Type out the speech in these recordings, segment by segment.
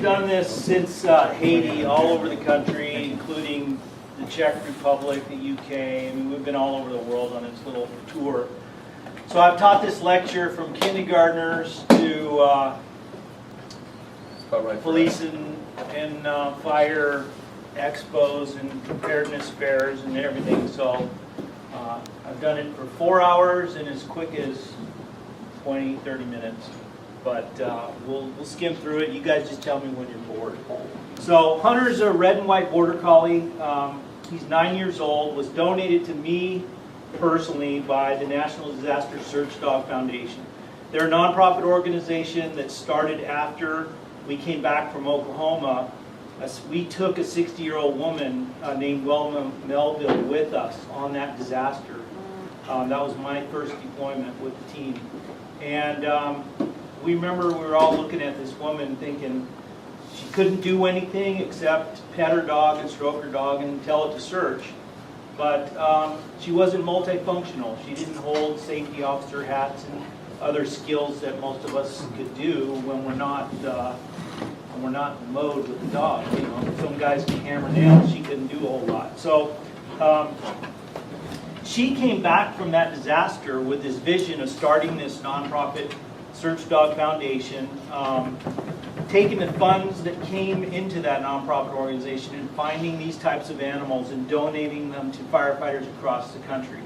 we've done this since Haiti, all over the country, including the Czech Republic, the UK. I mean, we've been all over the world on this little tour. So I've taught this lecture from kindergartners to police and fire expos and preparedness fairs and everything. So I've done it for 4 hours and as quick as 20, 30 minutes. But we'll skim through it. You guys just tell me when you're bored. So Hunter's a red and white border collie. He's 9 years old, was donated to me personally by the National Disaster Search Dog Foundation. They're a nonprofit organization that started after we came back from Oklahoma. We took a 60-year-old woman named Wilma Melville with us on that disaster. That was my first deployment with the team. And we remember we were all looking at this woman thinking she couldn't do anything except pet her dog and stroke her dog and tell it to search. But she wasn't multifunctional. She didn't hold safety officer hats and other skills that most of us could do when we're not in mode with the dog. You know, some guys can hammer nails. She couldn't do a whole lot. So she came back from that disaster with this vision of starting this nonprofit Search Dog Foundation, taking the funds that came into that nonprofit organization and finding these types of animals and donating them to firefighters across the country.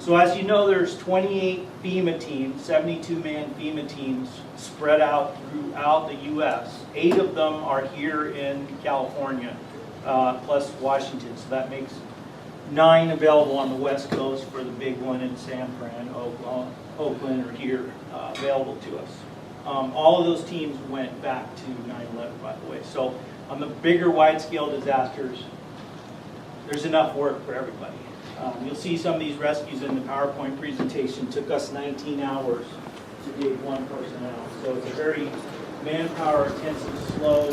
So as you know, there's 28 FEMA teams, 72-man FEMA teams spread out throughout the U.S. 8 of them are here in California, plus Washington. So that makes 9 available on the West Coast for the big one in San Fran, Oakland, or here available to us. All of those teams went back to 9/11, by the way. So on the bigger wide-scale disasters, there's enough work for everybody. You'll see some of these rescues in the PowerPoint presentation. It took us 19 hours to dig one person out. So it's a very manpower-intensive, slow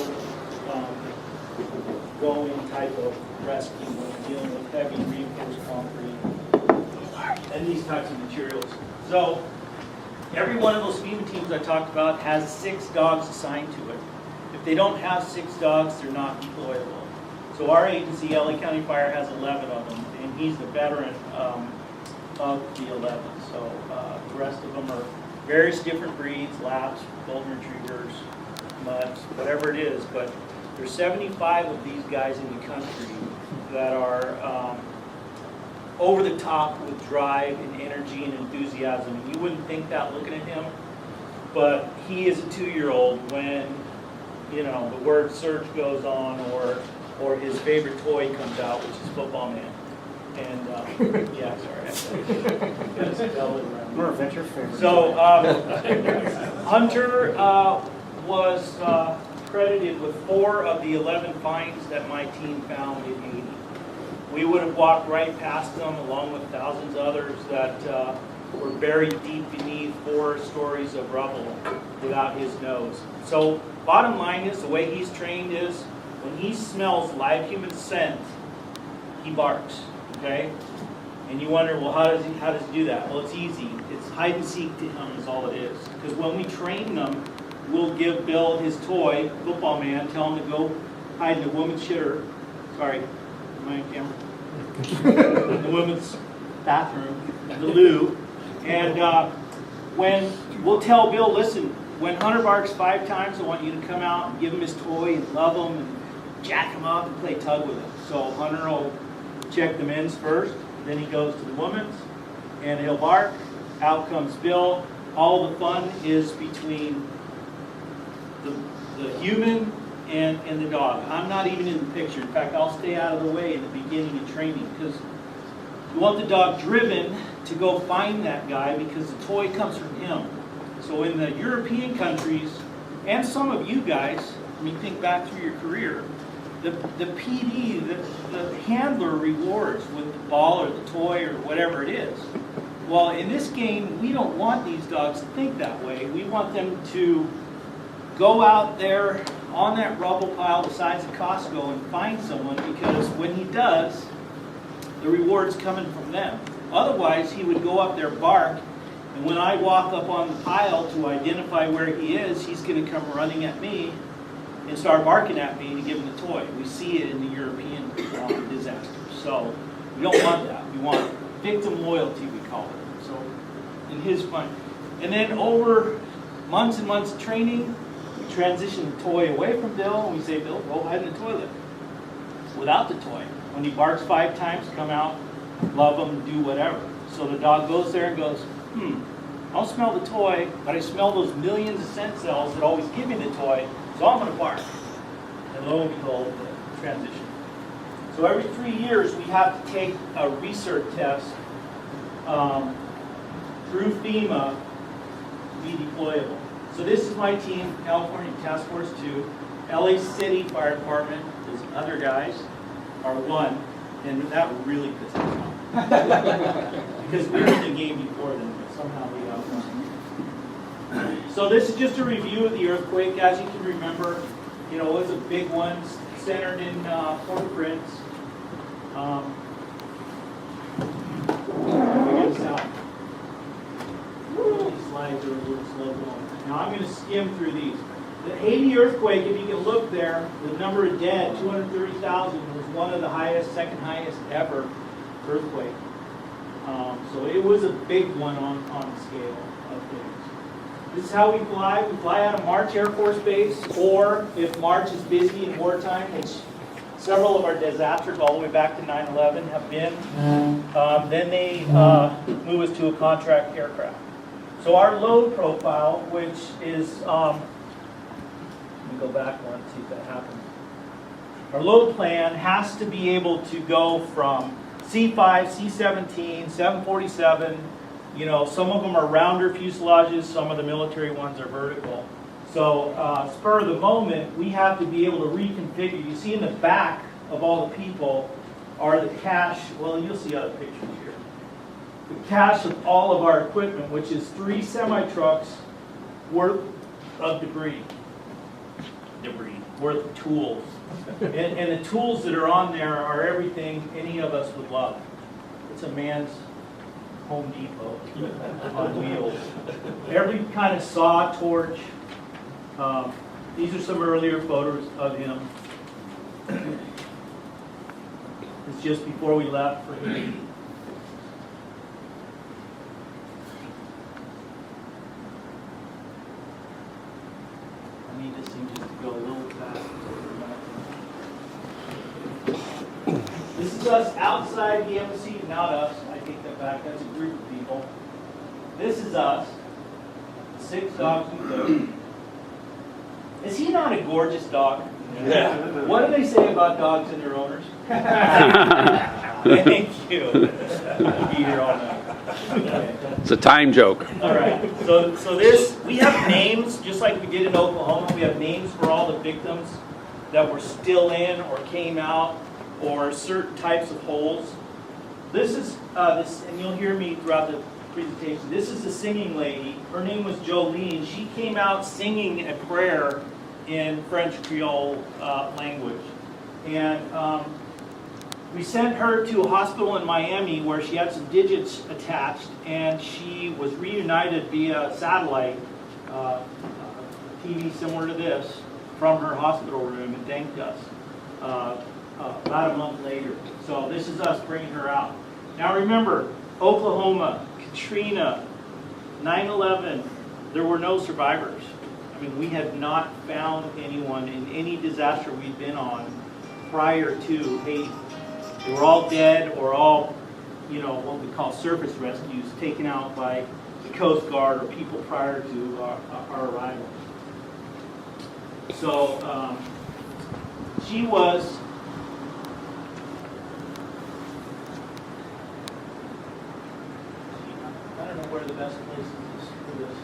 going type of rescue when you're dealing with heavy reinforced concrete and these types of materials. So every one of those FEMA teams I talked about has 6 dogs assigned to it. If they don't have 6 dogs, they're not deployable. So our agency, LA County Fire, has 11 of them, and he's the veteran of the 11. So the rest of them are various different breeds, Laps, Golden Retrievers, Mutts, whatever it is. But there's 75 of these guys in the country that are over the top with drive and energy and enthusiasm. You wouldn't think that looking at him, but he is a 2-year-old when, you know, the word search goes on or his favorite toy comes out, which is Football Man. And yeah, sorry. Murph, that's your favorite. So Hunter was credited with 4 of the 11 finds that my team found in Haiti. We would have walked right past them along with thousands of others that were buried deep beneath 4 stories of rubble without his nose. So bottom line is, the way he's trained is when he smells live human scent, he barks, okay? And you wonder, well, how does he do that? Well, it's easy. It's hide and seek to him is all it is. Because when we train them, we'll give Bill his toy, Football Man, tell him to go hide in the woman's shitter. Sorry, am I on camera? The women's bathroom, the loo. And when we'll tell Bill, listen, when Hunter barks 5 times, I want you to come out and give him his toy and love him and jack him up and play tug with him. So Hunter will check the men's first, then he goes to the women's, and he'll bark. Out comes Bill. All the fun is between the human and the dog. I'm not even in the picture. In fact, I'll stay out of the way in the beginning of training because you want the dog driven to go find that guy because the toy comes from him. So in the European countries, and some of you guys, I mean, think back through your career, the PD, the handler rewards with the ball or the toy or whatever it is. Well, in this game, we don't want these dogs to think that way. We want them to go out there on that rubble pile the size of Costco and find someone, because when he does, the reward's coming from them. Otherwise, he would go up there, bark, and when I walk up on the pile to identify where he is, he's going to come running at me, and start barking at me to give them the toy. We see it in the European disasters. So we don't want that. We want victim loyalty, we call it. So in his fund. And then over months and months of training, we transition the toy away from Bill, and we say, Bill, go hide in the toilet without the toy. When he barks 5 times, come out, love him, do whatever. So the dog goes there and goes, I don't smell the toy, but I smell those millions of scent cells that always give me the toy, so I'm going to bark. And lo and behold, the transition. So every 3 years, we have to take a research test through FEMA to be deployable. So this is my team, California Task Force 2. LA City Fire Department, those other guys, are 1. And that really pisses me off. Because we were in the game before them, but somehow we outwon. So this is just a review of the earthquake. As you can remember, you know, it was a big one, centered in Port-au-Prince. These slides are a little slow going. Now I'm going to skim through these. The Haiti earthquake, if you can look there, the number of dead, 230,000, was one of the highest, second highest ever earthquake. So it was a big one on the scale of things. This is how we fly. We fly out of March Air Force Base, or if March is busy in wartime, which several of our disasters all the way back to 9/11 have been, then they move us to a contract aircraft. So our load profile, which is, let me go back one, see if that happens. Our load plan has to be able to go from C5, C-17, 747, you know, some of them are rounder fuselages, some of the military ones are vertical. So spur of the moment, we have to be able to reconfigure. You see in the back of all the people are the cache, well, you'll see other pictures here. The cache of all of our equipment, which is 3 semi-trucks worth of debris, worth of tools. And the tools that are on there are everything any of us would love. It's a man's Home Depot on wheels. Every kind of saw, torch. These are some earlier photos of him. It's just before we left for Haiti. I need this thing just to go a little faster. This is us outside the embassy, not us. I take that back. That's a group of people. This is us. 6 dogs we took. Is he not a gorgeous dog? Yeah. What do they say about dogs and their owners? Thank you. I'll be here all night. Okay. It's a time joke. All right. So this, we have names, just like we did in Oklahoma. We have names for all the victims that were still in or came out, or certain types of holes. This is, and you'll hear me throughout the presentation, this is the singing lady. Her name was Jolene. She came out singing a prayer in French Creole language. And we sent her to a hospital in Miami where she had some digits attached, and she was reunited via satellite, TV similar to this, from her hospital room, and thanked us. About a month later. So this is us bringing her out. Now remember, Oklahoma, Katrina, 9/11, there were no survivors. I mean, we had not found anyone in any disaster we'd been on prior to Haiti. They were all dead or all, you know, what we call surface rescues, taken out by the Coast Guard or people prior to our arrival. So she was, where the best place is for this.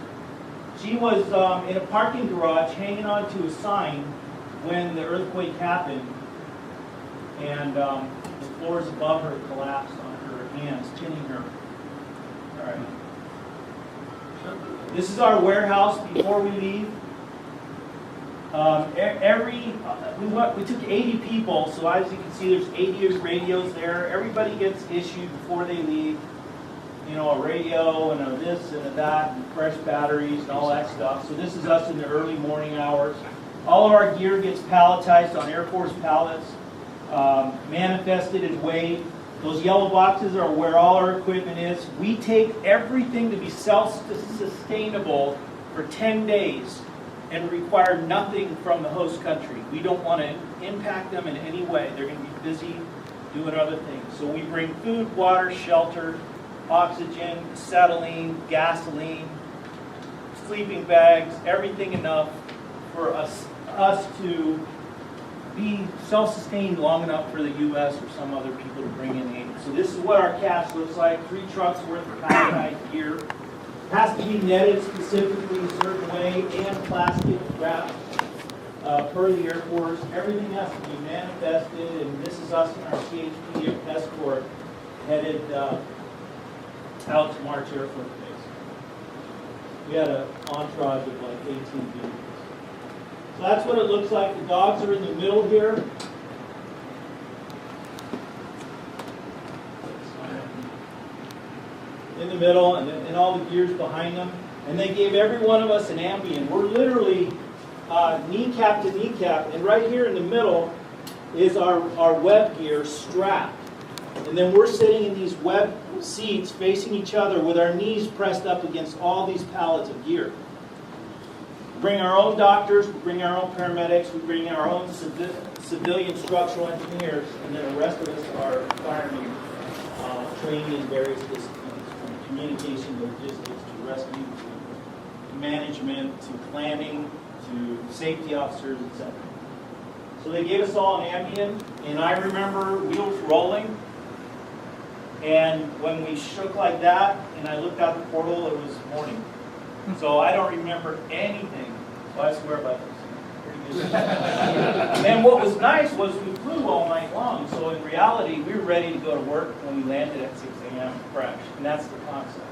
She was in a parking garage hanging onto a sign when the earthquake happened, and the floors above her collapsed on her hands, pinning her. All right. This is our warehouse before we leave. We took 80 people, so as you can see, there's 80 radios there. Everybody gets issued before they leave, you know, a radio and a this and a that, and fresh batteries and all that stuff. So this is us in the early morning hours. All of our gear gets palletized on Air Force pallets, manifested in weight. Those yellow boxes are where all our equipment is. We take everything to be self-sustainable for 10 days and require nothing from the host country. We don't want to impact them in any way. They're going to be busy doing other things. So we bring food, water, shelter, oxygen, acetylene, gasoline, sleeping bags, everything enough for us to be self-sustained long enough for the U.S. or some other people to bring in aid. So this is what our cache looks like. 3 trucks worth of palletized gear. It has to be netted specifically a certain way and plastic wrapped per the Air Force. Everything has to be manifested, and this is us in our CHP escort headed out to March Air Force Base. We had an entourage of like 18 vehicles. So that's what it looks like. The dogs are in the middle here. In the middle, and all the gear's behind them. And they gave every one of us an Ambien. We're literally kneecap to kneecap, and right here in the middle is our web gear strapped. And then we're sitting in these web seats facing each other with our knees pressed up against all these pallets of gear. We bring our own doctors, we bring our own paramedics, we bring our own civilian structural engineers, and then the rest of us are firemen trained in various disciplines, from communication, logistics, to rescue, to management, to planning, to safety officers, etc. So they gave us all an Ambien, and I remember wheels rolling, and when we shook like that, and I looked out the portal, it was morning. So I don't remember anything. Well, I swear by this. And what was nice was we flew all night long, so in reality, we were ready to go to work when we landed at 6 a.m. fresh, and that's the concept.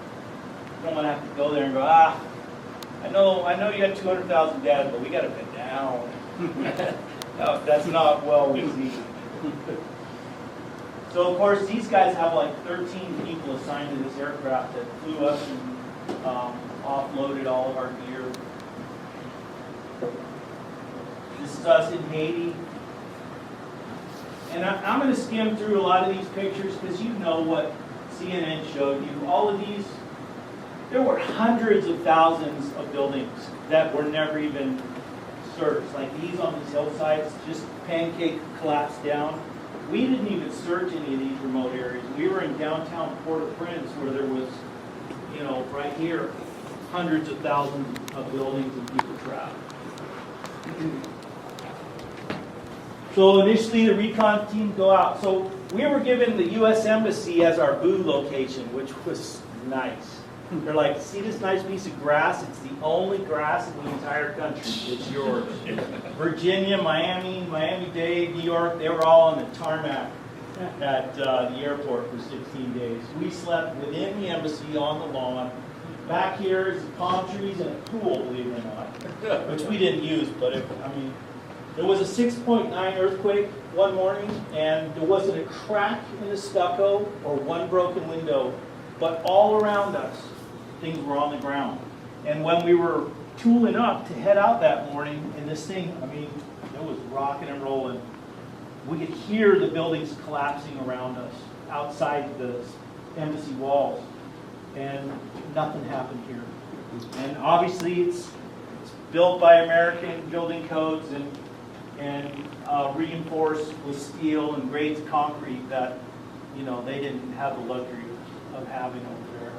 You don't want to have to go there and go, I know you got 200,000 dads, but we got to bed down. No, that's not well received. So of course, these guys have like 13 people assigned to this aircraft that flew us and offloaded all of our gear. This is us in Haiti. And I'm going to skim through a lot of these pictures because you know what CNN showed you. All of these, there were hundreds of thousands of buildings that were never even searched. Like these on these hillsides, just pancake collapsed down. We didn't even search any of these remote areas. We were in downtown Port-au-Prince where there was, right here, hundreds of thousands of buildings and people trapped. So initially the recon team go out. So we were given the U.S. Embassy as our boo location, which was nice. They're like, see this nice piece of grass? It's the only grass in the entire country. It's yours. Virginia, Miami, Miami-Dade, New York, they were all on the tarmac at the airport for 16 days. We slept within the embassy on the lawn. Back here is palm trees and a pool, believe it or not, which we didn't use, but there was a 6.9 earthquake one morning, and there wasn't a crack in the stucco or one broken window, but all around us, things were on the ground. And when we were tooling up to head out that morning, and this thing, it was rocking and rolling. We could hear the buildings collapsing around us outside the embassy walls, and nothing happened here. And obviously, it's built by American building codes and reinforced with steel and grades concrete that they didn't have the luxury of having over there.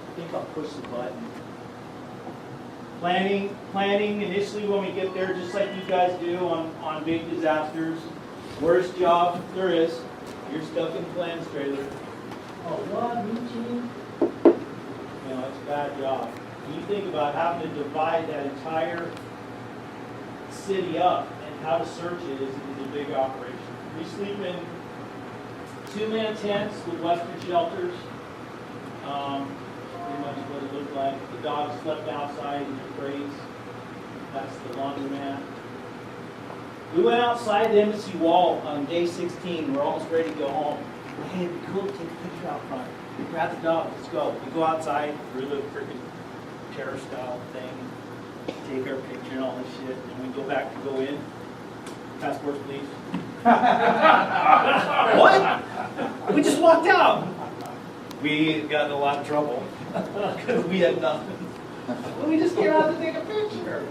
I think I'll push the button. Planning initially when we get there, just like you guys do on big disasters. Worst job there is. You're stuck in the plans trailer. Oh, what? It's a bad job. When you think about having to divide that entire city up and how to search it is a big operation. We sleep in 2-man tents with Western shelters. Pretty much what it looked like. The dogs slept outside in their crates. That's the laundromat. We went outside the embassy wall on day 16. We're almost ready to go home. Hey, it'd be cool to take a picture out front. grab the dog, let's go. We go outside through the freaking terror style thing, take our picture and all this shit, and we go back to go in. Passports, please. What? We just walked out. We got in a lot of trouble because we had nothing. Well, we just came out to take a picture.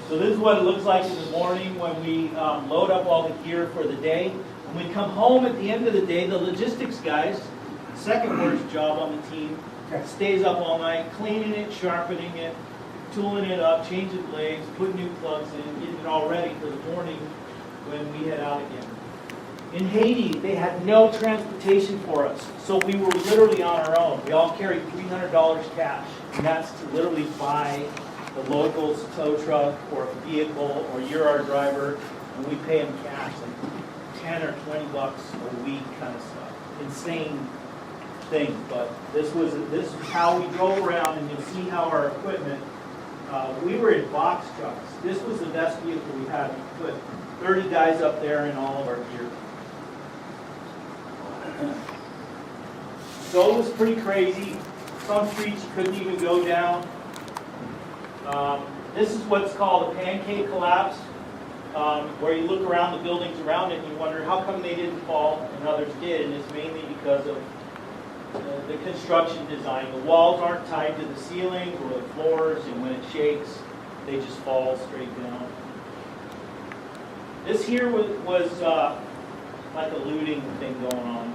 So this is what it looks like in the morning when we load up all the gear for the day. When we come home at the end of the day, the logistics guys, second worst job on the team, stays up all night, cleaning it, sharpening it, tooling it up, changing blades, putting new plugs in, getting it all ready for the morning when we head out again. In Haiti, they had no transportation for us, so we were literally on our own. We all carried $300 cash, and that's to literally buy the locals tow truck or a vehicle, or you're our driver, and we pay them cash, like 10 or 20 bucks a week kind of stuff. Insane thing, but this is how we drove around, and you'll see how our equipment, we were in box trucks. This was the best vehicle we had. We put 30 guys up there in all of our gear. So it was pretty crazy. Some streets you couldn't even go down. This is what's called a pancake collapse, where you look around the buildings around it and you wonder how come they didn't fall and others did, and it's mainly because of the construction design. The walls aren't tied to the ceilings or the floors, and when it shakes, they just fall straight down. This here was like a looting thing going on,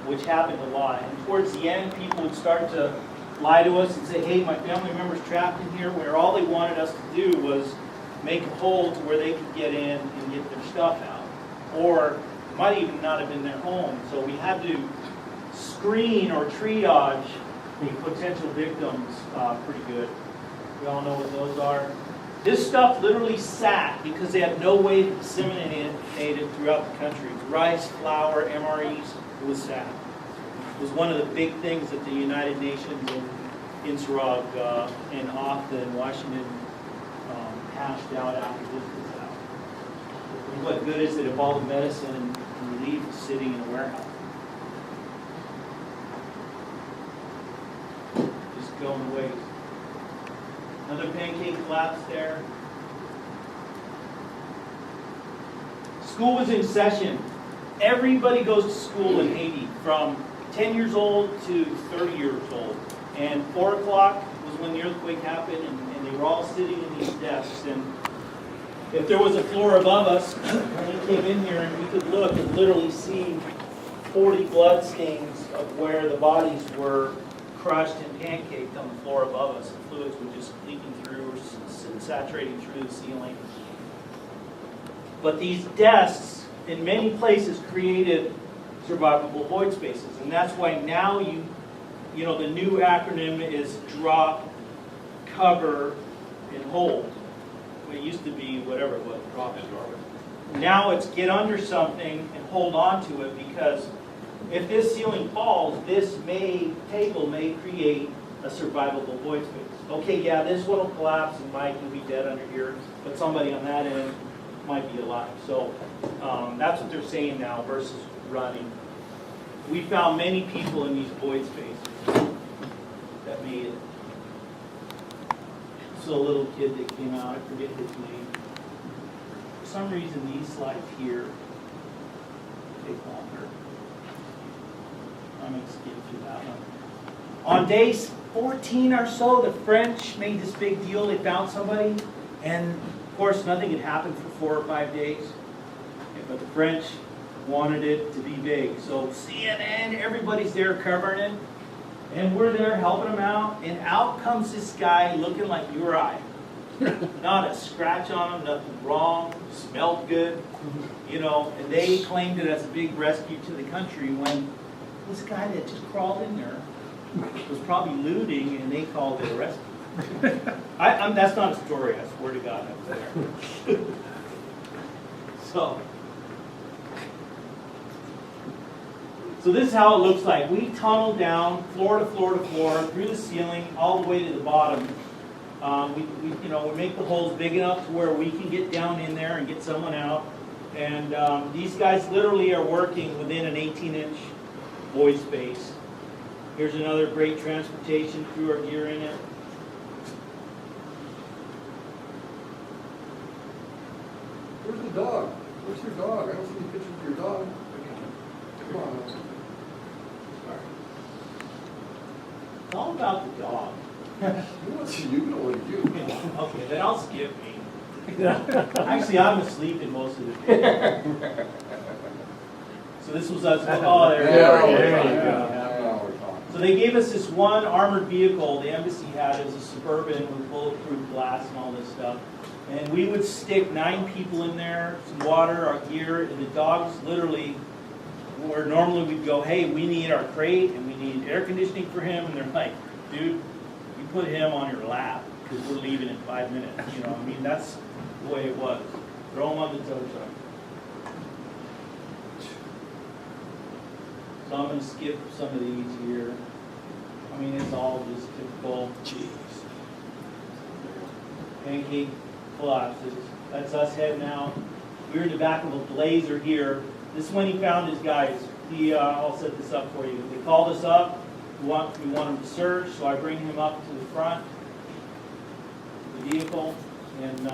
which happened a lot. And towards the end, people would start to lie to us and say, hey, my family member's trapped in here, where all they wanted us to do was make a hole to where they could get in and get their stuff out. Or it might even not have been their home. So we had to screen or triage the potential victims pretty good. We all know what those are. This stuff literally sat because they had no way to disseminate it throughout the country. Rice, flour, MREs, it was sat. It was one of the big things that the United Nations in Innsbruck and Austin, Washington, hashed out after this was out. What good is it if all the medicine and relief is sitting in a warehouse? Just going to waste. Another pancake collapse there. School was in session. Everybody goes to school in Haiti from 10 years old to 30 years old. And 4 o'clock was when the earthquake happened, and they were all sitting in these desks. And if there was a floor above us, when we came in here and we could look and literally see 40 blood stains of where the bodies were crushed and pancaked on the floor above us. The fluids were just leaking through or saturating through the ceiling. But these desks, in many places, created survivable void spaces. And that's why now the new acronym is drop, cover, and hold. It used to be whatever it was, drop and cover. Now it's get under something and hold on to it, because if this ceiling falls, this table may create a survivable void space. Okay, yeah, this one will collapse and Mike will be dead under here, but somebody on that end might be alive. So that's what they're saying now versus running. We found many people in these void spaces that made it. So a little kid that came out, I forget his name. For some reason, these slides here take longer. I'm going to skip through that one. On days 14 or so, the French made this big deal. They found somebody, and of course, nothing had happened for 4 or 5 days. But the French wanted it to be big. So CNN, everybody's there covering it. And we're there helping them out. And out comes this guy looking like you or I. Not a scratch on him, nothing wrong, smelled good. And they claimed it as a big rescue to the country, when this guy that just crawled in there was probably looting, and they called it a rescue. That's not a story, I swear to God, I was there. So this is how it looks like. We tunneled down floor to floor to floor, through the ceiling, all the way to the bottom. We make the holes big enough to where we can get down in there and get someone out. And these guys literally are working within an 18-inch void space. Here's another great transportation, threw our gear in it. Where's the dog? Where's your dog? I don't see any pictures of your dog. Come on. Sorry. It's all about the dog. You want to you, we don't want you. Okay, then I'll skip me. Actually, I'm asleep in most of the day. So this was us. Oh, there you go. Now we're talking. So they gave us this one armored vehicle the embassy had as a Suburban with bulletproof glass and all this stuff. And we would stick 9 people in there, some water, our gear, and the dogs literally, where normally we'd go, hey, we need our crate and we need air conditioning for him. And they're like, dude, you put him on your lap because we're leaving in 5 minutes. You know, I mean, that's the way it was. Throw him on the tow truck. So I'm going to skip some of these here. I mean, it's all just typical. Jeez. Pancake collapses. That's us heading out. We're in the back of a Blazer here. This is when he found his guys. I'll set this up for you. They called us up. We want him to search, so I bring him up to the front of the vehicle and